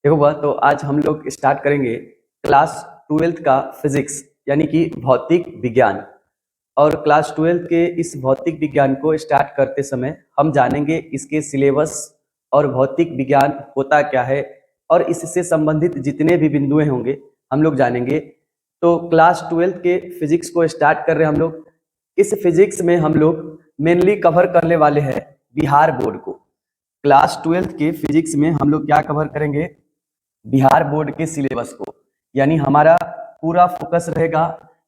देखो हुआ तो आज हम लोग स्टार्ट करेंगे क्लास 12th का फिजिक्स यानी कि भौतिक विज्ञान। और क्लास 12th के इस भौतिक विज्ञान को स्टार्ट करते समय हम जानेंगे इसके सिलेबस और भौतिक विज्ञान होता क्या है और इससे संबंधित जितने भी बिंदुएं होंगे हम लोग जानेंगे। तो क्लास 12th के फिजिक्स को स्टार्ट कर रहे हैं हम लोग। इस फिजिक्स में हम लोग मेनली कवर करने वाले हैं बिहार बोर्ड को। क्लास 12th के फिजिक्स में हम लोग क्या कवर करेंगे, बिहार बोर्ड के सिलेबस को। यानी हमारा पूरा फोकस रहेगा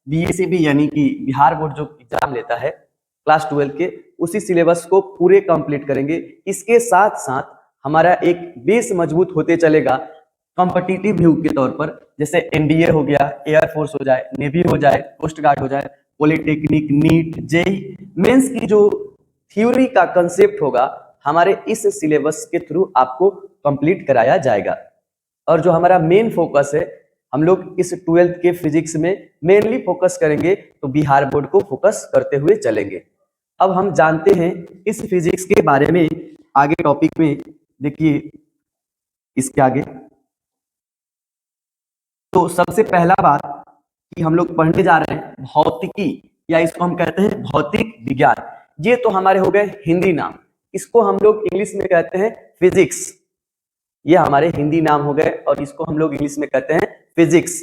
बीएसईबी यानी कि बिहार बोर्ड जो एग्जाम लेता है क्लास 12 के, उसी सिलेबस को पूरे कंप्लीट करेंगे। इसके साथ साथ हमारा एक बेस मजबूत होते चलेगा कॉम्पिटिटिव व्यू के तौर पर, जैसे एनडीए हो गया, एयरफोर्स हो जाए, नेवी हो जाए, कोस्ट गार्ड हो जाए, पॉलिटेक्निक, नीट, जेई मेंस की जो थ्योरी का कंसेप्ट होगा हमारे इस सिलेबस के थ्रू आपको कंप्लीट कराया जाएगा। और जो हमारा मेन फोकस है, हम लोग इस 12th के फिजिक्स में मेनली फोकस करेंगे तो बिहार बोर्ड को फोकस करते हुए चलेंगे। अब हम जानते हैं इस फिजिक्स के बारे में आगे टॉपिक में। देखिए इसके आगे तो सबसे पहला बात कि हम लोग पढ़ने जा रहे हैं भौतिकी, या इसको हम कहते हैं भौतिक विज्ञान। ये तो हमारे हो गए हिंदी नाम, इसको हम लोग इंग्लिश में कहते हैं फिजिक्स। ये हमारे हिंदी नाम हो गए और इसको हम लोग इंग्लिश में कहते हैं फिजिक्स।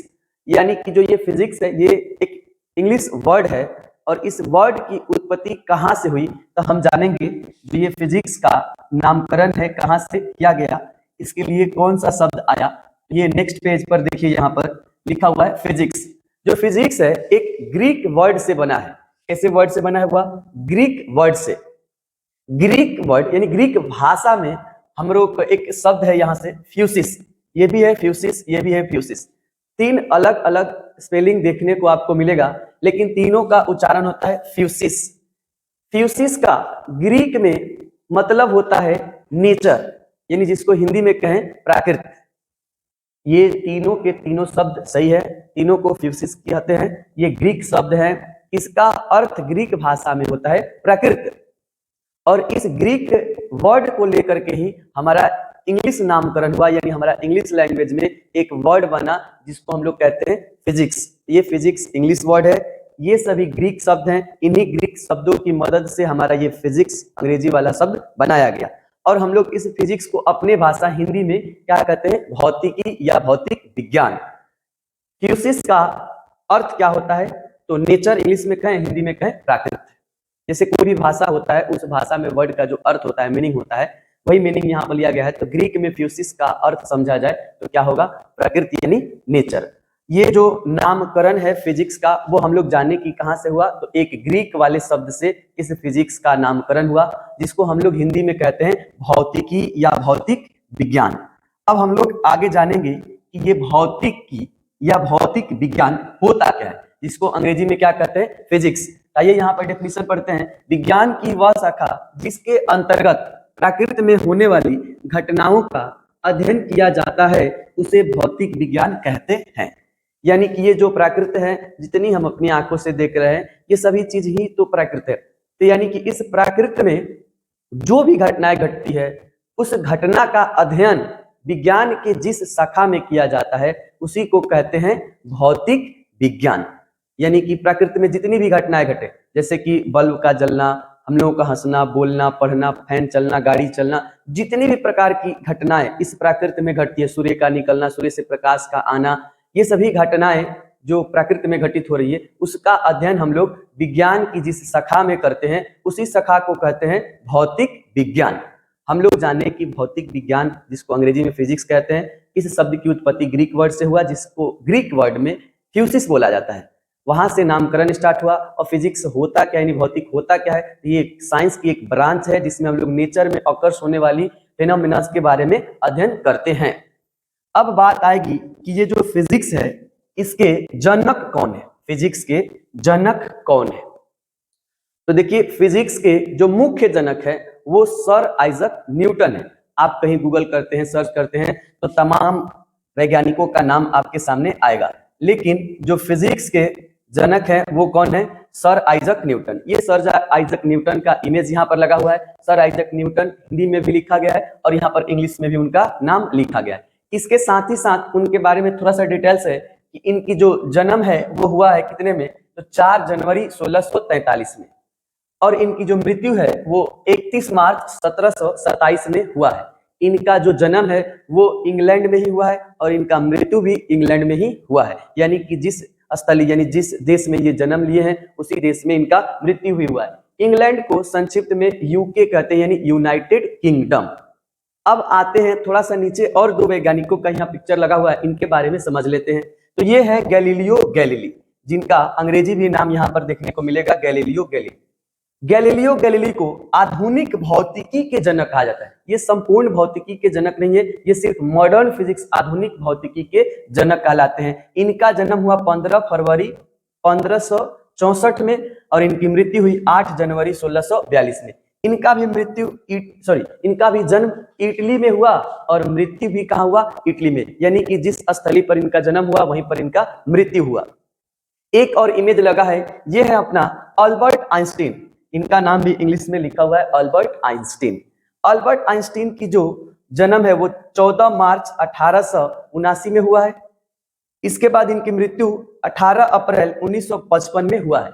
यानी कि जो ये फिजिक्स है ये एक इंग्लिश वर्ड है और इस वर्ड की उत्पत्ति कहाँ से हुई तो हम जानेंगे। जो ये फिजिक्स का नामकरण है कहाँ से किया गया, इसके लिए कौन सा शब्द आया, ये नेक्स्ट पेज पर देखिए, यहाँ पर लिखा हुआ है फिजिक्स। जो फिजिक्स है एक ग्रीक वर्ड से बना है। कैसे वर्ड से बना हुआ? ग्रीक वर्ड से। ग्रीक वर्ड यानी ग्रीक भाषा में हम लोग को एक शब्द है यहाँ से फ्यूसिस, ये भी है फ्यूसिस, ये भी है फ्यूसिस। तीन अलग अलग स्पेलिंग देखने को आपको मिलेगा, लेकिन तीनों का उच्चारण होता है फ्यूसिस। फ्यूसिस का ग्रीक में मतलब होता है नेचर, यानी जिसको हिंदी में कहें प्राकृत। ये तीनों के तीनों शब्द सही है, तीनों को फ्यूसिस कहते हैं। ये ग्रीक शब्द है, इसका अर्थ ग्रीक भाषा में होता है प्राकृत। और इस ग्रीक वर्ड को लेकर के ही हमारा इंग्लिश नामकरण हुआ, यानी हमारा इंग्लिश लैंग्वेज में एक वर्ड बना जिसको हम लोग कहते हैं फिजिक्स। ये फिजिक्स इंग्लिश वर्ड है, ये सभी ग्रीक शब्द हैं। इन्हीं ग्रीक शब्दों की मदद से हमारा ये फिजिक्स अंग्रेजी वाला शब्द बनाया गया। और हम लोग इस फिजिक्स को अपने भाषा हिंदी में क्या कहते हैं? भौतिकी या भौतिक विज्ञान। फ्यूसिस का अर्थ क्या होता है? तो नेचर इंग्लिश में कहें, हिंदी में कहें प्राकृत। जैसे कोई भी भाषा होता है उस भाषा में वर्ड का जो अर्थ होता है, मीनिंग होता है, वही मीनिंग यहाँ पर लिया गया है। तो ग्रीक में फ्यूसिस का अर्थ समझा जाए तो क्या होगा? प्रकृति यानी नेचर। ये जो नामकरण है फिजिक्स का वो हम लोग जाने की कहाँ से हुआ, तो एक ग्रीक वाले शब्द से इस फिजिक्स का नामकरण हुआ, जिसको हम लोग हिंदी में कहते हैं भौतिकी या भौतिक विज्ञान। अब हम लोग आगे जानेंगे कि ये भौतिकी या भौतिक विज्ञान होता क्या है, जिसको अंग्रेजी में क्या कहते हैं? फिजिक्स। आइए यहाँ पर डेफिनेशन पढ़ते हैं। विज्ञान की वह शाखा जिसके अंतर्गत प्रकृति में होने वाली घटनाओं का अध्ययन किया जाता है उसे भौतिक विज्ञान कहते हैं। यानी कि ये जो प्रकृति है, जितनी हम अपनी आंखों से देख रहे हैं, ये सभी चीज ही तो प्रकृति है। तो यानी कि इस प्रकृति में जो भी घटनाएं घटती है उस घटना का अध्ययन विज्ञान के जिस शाखा में किया जाता है उसी को कहते हैं भौतिक विज्ञान। यानी कि प्रकृति में जितनी भी घटनाएं घटे, जैसे कि बल्ब का जलना, हम लोगों का हंसना, बोलना, पढ़ना, फैन चलना, गाड़ी चलना, जितनी भी प्रकार की घटनाएं इस प्रकृति में घटती है, सूर्य का निकलना, सूर्य से प्रकाश का आना, ये सभी घटनाएं जो प्रकृति में घटित हो रही है उसका अध्ययन हम लोग विज्ञान की जिस शाखा में करते हैं उसी शाखा को कहते हैं भौतिक विज्ञान। हम लोग जाने कि भौतिक विज्ञान, जिसको अंग्रेजी में फिजिक्स कहते हैं, इस शब्द की उत्पत्ति ग्रीक वर्ड से हुआ, जिसको ग्रीक वर्ड में फ्यूसिस बोला जाता है। वहां से नामकरण स्टार्ट हुआ। और फिजिक्स होता क्या, यानी भौतिक होता क्या है? ये साइंस की एक ब्रांच है जिसमें हम लोग नेचर में ऑकर्स होने वाली फेनोमेना के बारे में अध्ययन करते हैं। अब बात आएगी कि ये जो फिजिक्स है इसके जनक कौन है, फिजिक्स के जनक कौन है? तो देखिए फिजिक्स के जो मुख्य जनक है वो सर आइजक न्यूटन है। आप कहीं गूगल करते हैं, सर्च करते हैं तो तमाम वैज्ञानिकों का नाम आपके सामने आएगा, लेकिन जो फिजिक्स के जनक है वो कौन है? Sir Isaac Newton. ये सर आइजक न्यूटन का इमेज यहाँ पर लगा हुआ है। सर आइजक न्यूटन हिंदी में भी लिखा गया है और यहाँ पर इंग्लिश में भी उनका नाम लिखा गया है। इसके साथ ही साथ उनके बारे में थोड़ा सा डिटेल्स है कि इनकी जो जन्म है वो हुआ है कितने में, तो 4 जनवरी 1643 में, और इनकी जो मृत्यु है वो 31 मार्च 1727 में हुआ है। इनका जो जन्म है वो इंग्लैंड में ही हुआ है और इनका मृत्यु भी इंग्लैंड में ही हुआ है, यानी कि जिस स्थली यानी जिस देश में ये जन्म लिए हैं उसी देश में इनका मृत्यु भी हुआ है। इंग्लैंड को संक्षिप्त में यूके कहते हैं, यानी यूनाइटेड किंगडम। अब आते हैं थोड़ा सा नीचे, और 2 वैज्ञानिकों का यहाँ पिक्चर लगा हुआ है, इनके बारे में समझ लेते हैं। तो ये है गैलीलियो गैलीली, जिनका अंग्रेजी भी नाम यहाँ पर देखने को मिलेगा, गैलीलियो गैलीली। गैलीलियो गैलीली को आधुनिक भौतिकी के जनक कहा जाता है। ये संपूर्ण भौतिकी के जनक नहीं है, ये सिर्फ मॉडर्न फिजिक्स, आधुनिक भौतिकी के जनक कहलाते हैं। इनका जन्म हुआ 15 फरवरी 1564 में और इनकी मृत्यु हुई 8 जनवरी 1642 में। इनका भी जन्म इटली में हुआ और मृत्यु भी कहाँ हुआ, इटली में, यानी कि जिस स्थली पर इनका जन्म हुआ वहीं पर इनका मृत्यु हुआ। एक और इमेज लगा है, ये है अपना अल्बर्ट आइंस्टीन। इनका नाम भी इंग्लिश में लिखा हुआ है, अल्बर्ट आइंस्टीन। अल्बर्ट आइंस्टीन की जो जन्म है वो 14 मार्च 1879 में हुआ है। इसके बाद इनकी मृत्यु 18 अप्रैल 1955 में हुआ है।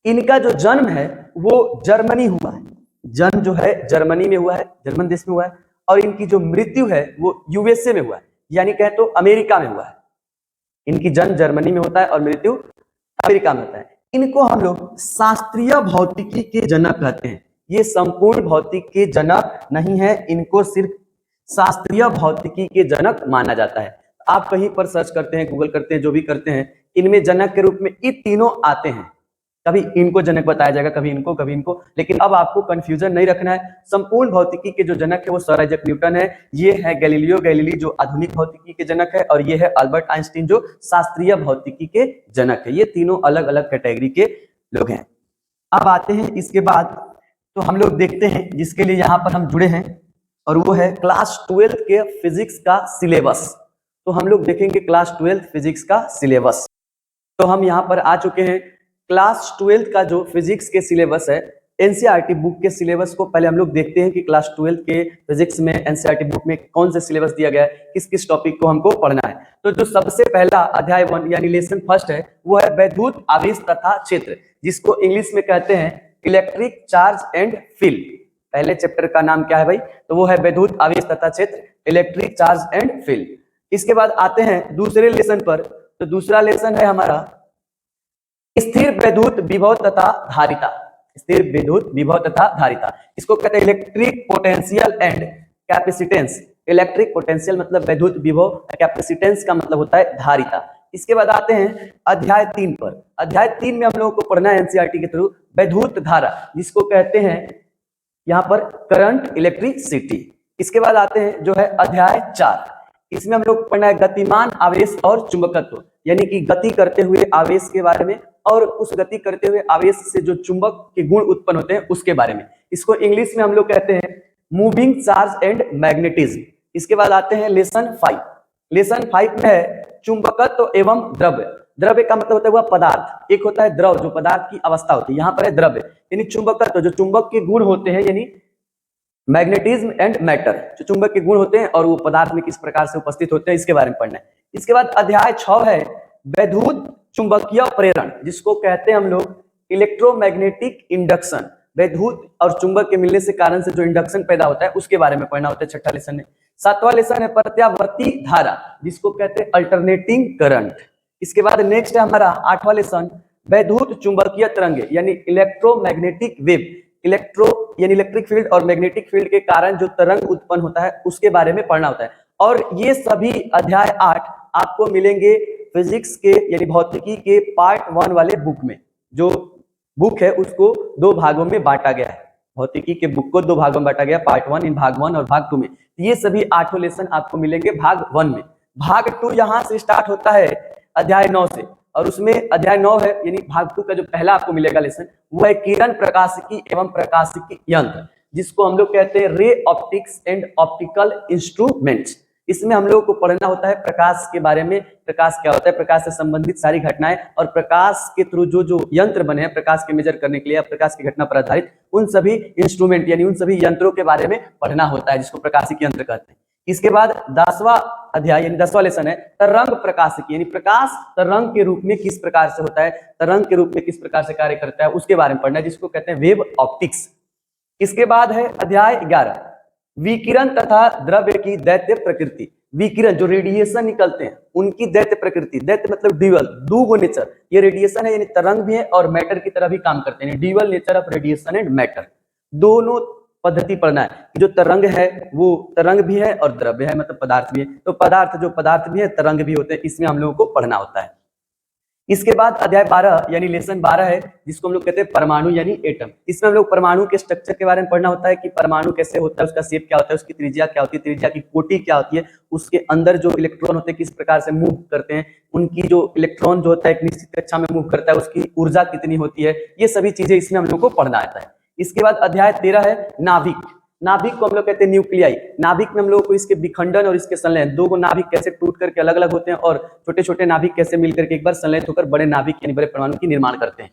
इनका जो जन्म है वो जर्मनी हुआ है, जन्म जो है जर्मनी में हुआ है, जर्मन देश में हुआ है, और इनकी जो मृत्यु है वो यूएसए में हुआ है, यानी कहे तो अमेरिका में हुआ है। इनकी जन्म जर्मनी में होता है और मृत्यु अमेरिका में होता है। इनको हम लोग शास्त्रीय भौतिकी के जनक कहते हैं। ये संपूर्ण भौतिक के जनक नहीं है, इनको सिर्फ शास्त्रीय भौतिकी के जनक माना जाता है। आप कहीं पर सर्च करते हैं, गूगल करते हैं, जो भी करते हैं, इनमें जनक के रूप में ये तीनों आते हैं। कभी इनको जनक बताया जाएगा, कभी इनको, कभी इनको, लेकिन अब आपको कंफ्यूजन नहीं रखना है। संपूर्ण भौतिकी के जो जनक है वो सर आइजैक न्यूटन है, ये है गैलीलियो गैलीली जो आधुनिक भौतिकी के जनक है, और ये है अल्बर्ट आइंस्टीन जो शास्त्रीय भौतिकी के जनक है। ये तीनों अलग अलग कैटेगरी के लोग हैं। अब आते हैं इसके बाद, तो हम लोग देखते हैं जिसके लिए यहाँ पर हम जुड़े हैं, और वो है क्लास 12 के फिजिक्स का सिलेबस। तो हम लोग देखेंगे क्लास 12 फिजिक्स का सिलेबस। तो हम यहाँ पर आ चुके हैं। क्लास 12 का जो फिजिक्स के सिलेबस है, एनसीईआरटी बुक के सिलेबस को पहले हम लोग देखते हैं कि क्लास 12 के फिजिक्स में एनसीईआरटी बुक में कौन से सिलेबस दिया गया है, किस किस टॉपिक को हमको पढ़ना है। तो जो सबसे पहला अध्याय 1 यानी लेसन फर्स्ट है वो है वैद्युत आवेश तथा क्षेत्र, जिसको इंग्लिश में कहते हैं इलेक्ट्रिक चार्ज एंड फील्ड। पहले चैप्टर का नाम क्या है भाई, तो वो है वैद्युत आवेश तथा क्षेत्र, इलेक्ट्रिक चार्ज एंड फील्ड। इसके बाद आते हैं दूसरे लेसन पर। तो दूसरा लेसन है हमारा स्थिर विद्युत विभव तथा धारिता। स्थिर विद्युत विभव तथा धारिता, इसको कहते हैं electric potential and capacitance. Electric potential मतलब विद्युत विभव, कैपेसिटेंस का मतलब होता है धारिता। इसके बाद आते हैं अध्याय 3 पर। अध्याय 3 में हम लोगों को पढ़ना है एनसीईआरटी के थ्रू विद्युत धारा, जिसको कहते हैं यहाँ पर करंट, इलेक्ट्रिसिटी। इसके बाद आते हैं जो है अध्याय 4, इसमें हम लोग पढ़ना है गतिमान आवेश और चुंबकत्व, यानी कि गति करते हुए आवेश के बारे में और उस गति करते हुए आवेश से जो चुंबक के गुण उत्पन्न होते हैं उसके बारे में। इसको इंग्लिश में हम लोग कहते हैं मूविंग चार्ज एंड मैग्नेटिज्म। इसके बाद आते हैं लेसन 5। लेसन 5 में है चुंबकत्व एवं द्रव्य। द्रव्य का मतलब होता है वह पदार्थ, एक होता है द्रव जो पदार्थ की अवस्था होती है, यहाँ पर है द्रव्य यानी चुंबकत्व जो चुंबक के गुण होते हैं, यानी मैग्नेटिज्म एंड मैटर जो चुंबक के गुण होते हैं और वो पदार्थ में किस प्रकार से उपस्थित होते हैं, इसके बारे में पढ़ना है। इसके बाद अध्याय 6 है वैद्युत चुंबकीय प्रेरण, जिसको कहते हैं हम लोग इलेक्ट्रोमैग्नेटिक इंडक्शन। वैद्युत और चुंबक के मिलने से कारण से जो इंडक्शन पैदा होता है उसके बारे में पढ़ना होता है 6ठा लेसन में। 7वां लेसन है प्रत्यावर्ती धारा, जिसको कहते हैं अल्टरनेटिंग करंट। इसके बाद नेक्स्ट है हमारा 8वां लेसन वैद्युत चुंबकीय तरंगे यानी इलेक्ट्रोमैग्नेटिक वेव। इलेक्ट्रो यानी इलेक्ट्रिक फील्ड और मैग्नेटिक फील्ड के कारण जो तरंग उत्पन्न होता है उसके बारे में पढ़ना होता है। और ये सभी अध्याय 8 आपको मिलेंगे फिजिक्स के यानी भौतिकी के पार्ट 1 वाले बुक में। जो बुक है उसको 2 भागों में बांटा गया है, भौतिकी के बुक को 2 भागों में बांटा गया, पार्ट 1 इन भाग 1 और भाग 2 में। ये सभी 8 लेसन आपको मिलेंगे भाग 1 में। भाग 2 यहाँ से स्टार्ट होता है अध्याय 9 से, और उसमें अध्याय 9 है यानी भाग 2 का जो पहला आपको मिलेगा लेसन वो है किरण प्रकाशिकी एवं प्रकाशिकी यंत्र, जिसको हम लोग कहते हैं ray optics and optical instruments. इसमें हम लोगों को पढ़ना होता है प्रकाश के बारे में, प्रकाश क्या होता है, प्रकाश से संबंधित सारी घटनाएं और प्रकाश के थ्रू जो जो यंत्र बने हैं प्रकाश के मेजर करने के लिए, प्रकाश की घटना पर आधारित उन सभी इंस्ट्रूमेंट यानी उन सभी यंत्रों के बारे में पढ़ना होता है, जिसको प्रकाशिक यंत्र कहते हैं। इसके बाद 10वां अध्याय यानी 10वां लेसन है तरंग प्रकाशिकी, यानी प्रकाश तरंग के रूप में किस प्रकार से होता है, तरंग के रूप में किस प्रकार से कार्य करता है, उसके बारे में पढ़ना है, जिसको कहते हैं वेव ऑप्टिक्स। इसके बाद है अध्याय 11 विकिरण तथा द्रव्य की दैत्य प्रकृति। विकिरण जो रेडिएशन निकलते हैं उनकी दैत्य प्रकृति, दैत्य मतलब ड्यूअल, दो नेचर, ये रेडिएशन है यानी तरंग भी है और मैटर की तरह भी काम करते हैं, dual nature of radiation and matter, दोनों पद्धति पढ़ना है। जो तरंग है वो तरंग भी है और द्रव्य है मतलब पदार्थ भी है, तो पदार्थ जो पदार्थ भी है तरंग भी होते हैं, इसमें हम लोगों को पढ़ना होता है। इसके बाद अध्याय 12 यानी लेसन 12 है जिसको हम लोग कहते हैं परमाणु यानी एटम। इसमें हम लोग परमाणु के स्ट्रक्चर के बारे में पढ़ना होता है कि परमाणु कैसे होता है, उसका शेप क्या होता है, उसकी त्रिज्या क्या होती है, त्रिज्या की कोटि क्या होती है, उसके अंदर जो इलेक्ट्रॉन होते हैं किस प्रकार से मूव करते हैं, उनकी जो इलेक्ट्रॉन जो होता है एक निश्चित कक्षा में मूव करता है उसकी ऊर्जा कितनी होती है, ये सभी चीजें इसमें हम लोग को पढ़ना आता है। इसके बाद अध्याय 13 है नाभिक। नाभिक को हम लोग कहते हैं न्यूक्लियाई। नाभिक में हम लोग को इसके विखंडन और इसके संलयन, दो नाभिक कैसे टूट करके अलग अलग होते हैं और छोटे छोटे नाभिक कैसे मिलकर के एक बार संलयित होकर बड़े नाभिक यानी बड़े परमाणु की निर्माण करते हैं।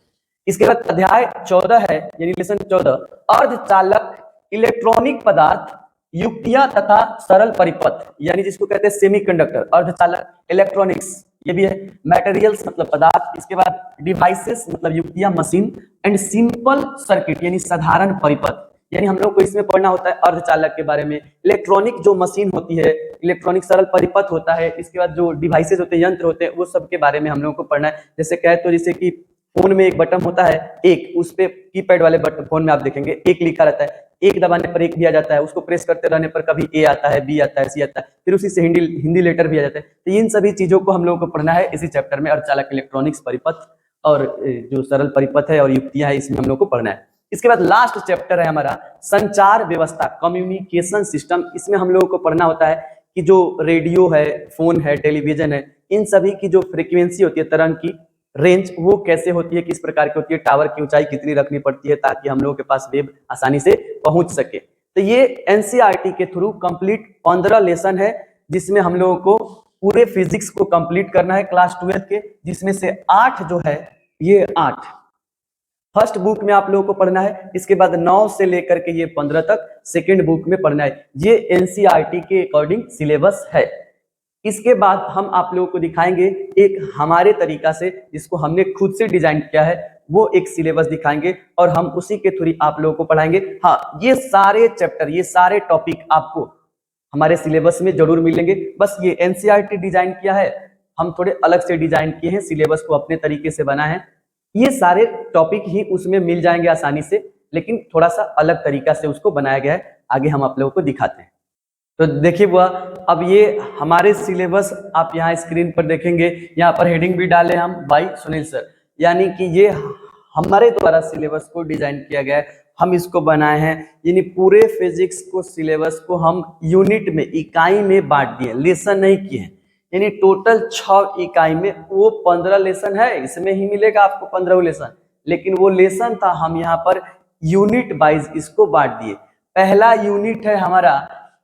इसके बाद अध्याय 14 है यानी लेसन 14 अर्धचालक इलेक्ट्रॉनिक पदार्थ युक्तियां तथा सरल परिपथ, यानी जिसको कहते हैं सेमीकंडक्टर, अर्धचालक, इलेक्ट्रॉनिक्स ये भी है, मटेरियल्स मतलब पदार्थ, इसके बाद डिवाइसेस मतलब युक्तियां मशीन, एंड सिंपल सर्किट यानी साधारण परिपथ, यानी हम लोग को इसमें पढ़ना होता है अर्धचालक के बारे में, इलेक्ट्रॉनिक जो मशीन होती है, इलेक्ट्रॉनिक सरल परिपथ होता है, इसके बाद जो डिवाइसेस होते हैं यंत्र होते हैं वो सब के बारे में हम लोगों को पढ़ना है। जैसे कहे तो जैसे कि फोन में एक बटन होता है एक, उस पे कीपैड वाले बटन फोन में आप देखेंगे एक लिखा रहता है, एक दबाने पर एक भी आ जाता है, उसको प्रेस करते रहने पर कभी ए आता है, बी आता है, सी आता है, फिर उसी से हिंदी लेटर भी आ जाता है। तो इन सभी चीजों को हम लोगों को पढ़ना है इसी चैप्टर में, अर्धचालक, इलेक्ट्रॉनिक्स, परिपथ और जो सरल परिपथ है और युक्तियां है इसमें हम लोग को पढ़ना है। इसके बाद लास्ट चैप्टर है हमारा संचार व्यवस्था, कम्युनिकेशन सिस्टम। इसमें हम लोगों को पढ़ना होता है कि जो रेडियो है, फोन है, टेलीविजन है, इन सभी की जो फ्रीक्वेंसी होती है, तरंग की रेंज वो कैसे होती है, किस प्रकार की होती है, टावर की ऊंचाई कितनी रखनी पड़ती है ताकि हम लोगों के पास वेव आसानी से पहुंच सके। तो ये एनसीईआरटी के थ्रू कंप्लीट 15 लेसन है जिसमें हम लोगों को पूरे फिजिक्स को कंप्लीट करना है क्लास 12 के, जिसमें से 8 जो है ये 8 फर्स्ट बुक में आप लोगों को पढ़ना है। इसके बाद 9 से लेकर के ये 15 तक सेकंड बुक में पढ़ना है। ये एनसीईआरटी के अकॉर्डिंग सिलेबस है। इसके बाद हम आप लोगों को दिखाएंगे एक हमारे तरीका से जिसको हमने खुद से डिजाइन किया है, वो एक सिलेबस दिखाएंगे और हम उसी के थ्रू आप लोगों को पढ़ाएंगे। हाँ, ये सारे चैप्टर, ये सारे टॉपिक आपको हमारे सिलेबस में जरूर मिलेंगे। बस ये एनसीईआरटी डिजाइन किया है, हम थोड़े अलग से डिजाइन किए हैं, सिलेबस को अपने तरीके से बना है। ये सारे टॉपिक ही उसमें मिल जाएंगे आसानी से, लेकिन थोड़ा सा अलग तरीका से उसको बनाया गया है। आगे हम आप लोगों को दिखाते हैं। तो देखिए बुआ, अब ये हमारे सिलेबस आप यहाँ स्क्रीन पर देखेंगे, यहाँ पर हेडिंग भी डाले हम बाय सुनील सर, यानी कि ये हमारे द्वारा सिलेबस को डिजाइन किया गया है, हम इसको बनाए हैं। यानी पूरे फिजिक्स को सिलेबस को हम यूनिट में, इकाई में बांट दिए, लेसन नहीं किए हैं। यानी टोटल 6 इकाई में वो 15 लेसन है, इसमें ही मिलेगा आपको 15 लेसन, लेकिन वो लेसन था हम यहाँ पर यूनिट वाइज इसको बांट दिए। पहला यूनिट है हमारा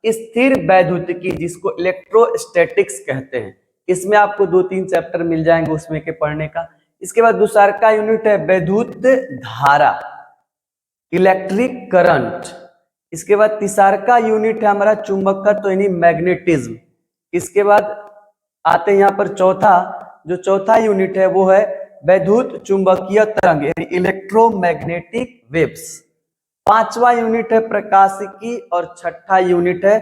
स्थिर वैद्युतिकी, जिसको इलेक्ट्रोस्टैटिक्स कहते हैं। इसमें आपको 2-3 चैप्टर मिल जाएंगे उसमें के पढ़ने का। इसके बाद दूसरा का यूनिट है वैद्युत धारा, इलेक्ट्रिक करंट। इसके बाद तीसरा का यूनिट है हमारा चुंबकत्व यानी मैग्नेटिज्म। इसके बाद आते हैं यहाँ पर चौथा यूनिट है वो है वैद्युत चुंबकीय तरंग यानी इलेक्ट्रोमैग्नेटिक वेव्स। 5वां यूनिट है प्रकाशिकी और 6ठा यूनिट है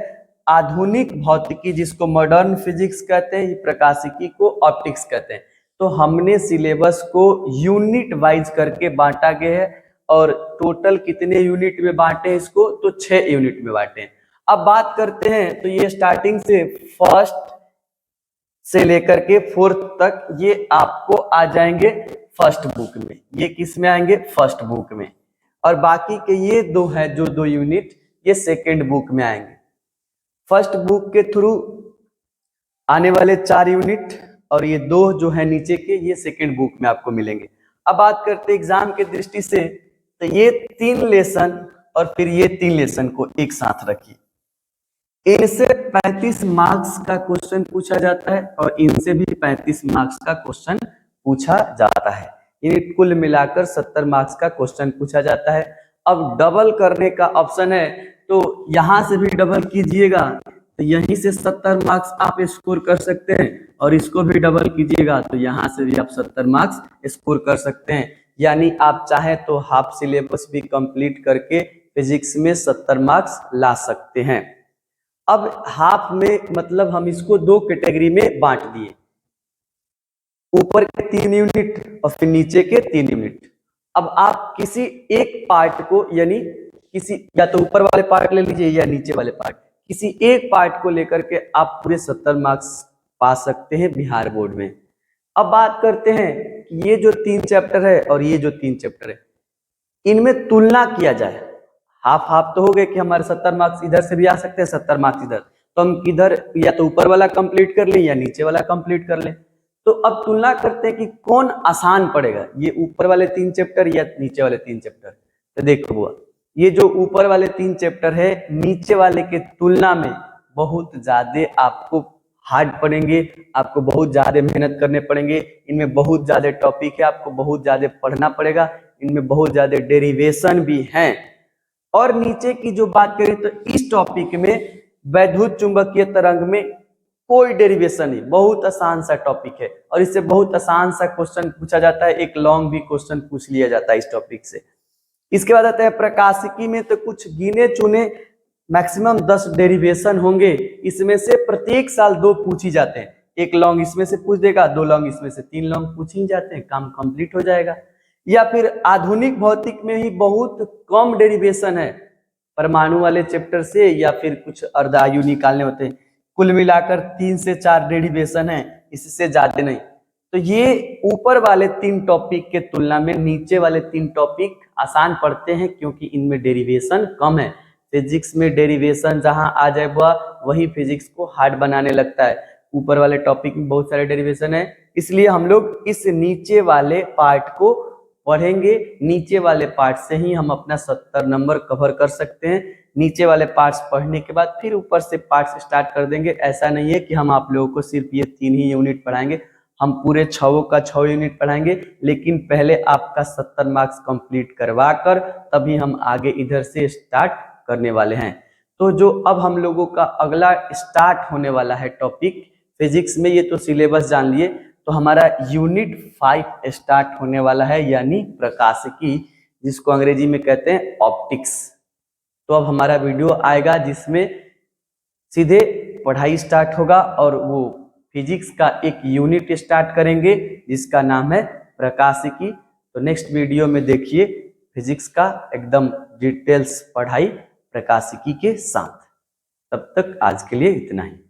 आधुनिक भौतिकी, जिसको मॉडर्न फिजिक्स कहते हैं, प्रकाशिकी को ऑप्टिक्स कहते हैं। तो हमने सिलेबस को यूनिट वाइज करके बांटा गया है और टोटल कितने यूनिट में बांटे हैं इसको, तो 6 यूनिट में बांटे हैं। अब बात करते हैं तो ये स्टार्टिंग से फर्स्ट से लेकर के 4th तक ये आपको आ जाएंगे फर्स्ट बुक में। ये किस में आएंगे, फर्स्ट बुक में, और बाकी के ये 2 है जो 2 यूनिट ये सेकेंड बुक में आएंगे। फर्स्ट बुक के थ्रू आने वाले 4 यूनिट और ये 2 जो है नीचे के ये सेकेंड बुक में आपको मिलेंगे। अब बात करते हैं एग्जाम के दृष्टि से, तो ये 3 लेसन और फिर ये 3 लेसन को एक साथ रखिए। इनसे 35 मार्क्स का क्वेश्चन पूछा जाता है और इनसे भी 35 मार्क्स का क्वेश्चन पूछा जाता है। यानी कुल मिलाकर 70 मार्क्स का क्वेश्चन पूछा जाता है। अब डबल करने का ऑप्शन है, तो यहां से भी डबल कीजिएगा, तो यहीं से 70 मार्क्स आप स्कोर कर सकते हैं, और इसको भी डबल कीजिएगा तो यहाँ से भी आप 70 मार्क्स स्कोर कर सकते हैं। यानी आप चाहे तो हाफ सिलेबस भी कंप्लीट करके फिजिक्स में 70 मार्क्स ला सकते हैं। अब हाफ में मतलब हम इसको दो कैटेगरी में बांट दिए, ऊपर के 3 यूनिट और फिर नीचे के 3 यूनिट। अब आप किसी एक पार्ट को, यानी किसी या तो ऊपर वाले पार्ट ले लीजिए या नीचे वाले पार्ट, किसी एक पार्ट को लेकर के आप पूरे 70 मार्क्स पा सकते हैं बिहार बोर्ड में। अब बात करते हैं कि ये जो 3 चैप्टर है और ये जो 3 चैप्टर है, इनमें तुलना किया जाए। हाफ हाफ तो हो गए कि हमारे 70 मार्क्स इधर से भी आ सकते हैं, 70 मार्क्स इधर, तो हम इधर या तो ऊपर वाला कंप्लीट कर लें या नीचे वाला कंप्लीट कर लें। तो अब तुलना करते हैं कि कौन आसान पड़ेगा, ये ऊपर वाले 3 चैप्टर या नीचे वाले 3 चैप्टर। तो देखो बुआ, ये जो ऊपर वाले 3 चैप्टर है नीचे वाले के तुलना में बहुत ज्यादा आपको हार्ड पड़ेंगे, आपको बहुत ज्यादा मेहनत करने पड़ेंगे। इनमें बहुत ज्यादा टॉपिक है, आपको बहुत ज्यादा पढ़ना पड़ेगा, इनमें बहुत ज्यादा डेरिवेशन भी हैं। और नीचे की जो बात करें तो इस टॉपिक में वैद्युत चुंबकीय तरंग में कोई डेरिवेशन नहीं, बहुत आसान सा टॉपिक है और इससे बहुत आसान सा क्वेश्चन पूछा जाता है, एक लॉन्ग भी क्वेश्चन पूछ लिया जाता है इस टॉपिक से। इसके बाद आता है प्रकाशिकी में, तो कुछ गिने चुने मैक्सिमम 10 डेरिवेशन होंगे, इसमें से प्रत्येक साल 2 पूछ ही जाते हैं। एक लॉन्ग इसमें से पूछ देगा, 2 लॉन्ग इसमें से, 3 लॉन्ग पूछ ही जाते हैं, काम कंप्लीट हो जाएगा। या फिर आधुनिक भौतिक में ही बहुत कम डेरिवेशन है, परमाणु वाले चैप्टर से या फिर कुछ अर्धायु निकालने होते हैं, कुल मिलाकर 3 से 4 डेरिवेशन है, इससे ज्यादा नहीं। तो ये ऊपर वाले 3 टॉपिक के तुलना में नीचे वाले 3 टॉपिक आसान पड़ते हैं, क्योंकि इनमें डेरिवेशन कम है। फिजिक्स में डेरिवेशन जहां आ जाए वही फिजिक्स को हार्ड बनाने लगता है। ऊपर वाले टॉपिक में बहुत सारे डेरिवेशन है, इसलिए हम लोग इस नीचे वाले पार्ट को पढ़ेंगे। नीचे वाले पार्ट से ही हम अपना 70 नंबर कवर कर सकते हैं। नीचे वाले पार्ट्स पढ़ने के बाद फिर ऊपर से पार्ट्स स्टार्ट कर देंगे। ऐसा नहीं है कि हम आप लोगों को सिर्फ ये 3 ही यूनिट पढ़ाएंगे, हम पूरे 6 का 6 यूनिट पढ़ाएंगे, लेकिन पहले आपका 70 मार्क्स कंप्लीट करवा कर तभी हम आगे इधर से स्टार्ट करने वाले हैं। तो जो अब हम लोगों का अगला स्टार्ट होने वाला है टॉपिक फिजिक्स में, ये तो सिलेबस जान लिए, तो हमारा यूनिट 5 स्टार्ट होने वाला है, यानी प्रकाशिकी, जिसको अंग्रेजी में कहते हैं ऑप्टिक्स। तो अब हमारा वीडियो आएगा जिसमें सीधे पढ़ाई स्टार्ट होगा और वो फिजिक्स का एक यूनिट स्टार्ट करेंगे जिसका नाम है प्रकाशिकी। तो नेक्स्ट वीडियो में देखिए फिजिक्स का एकदम डिटेल्स पढ़ाई प्रकाशिकी के साथ। तब तक आज के लिए इतना ही।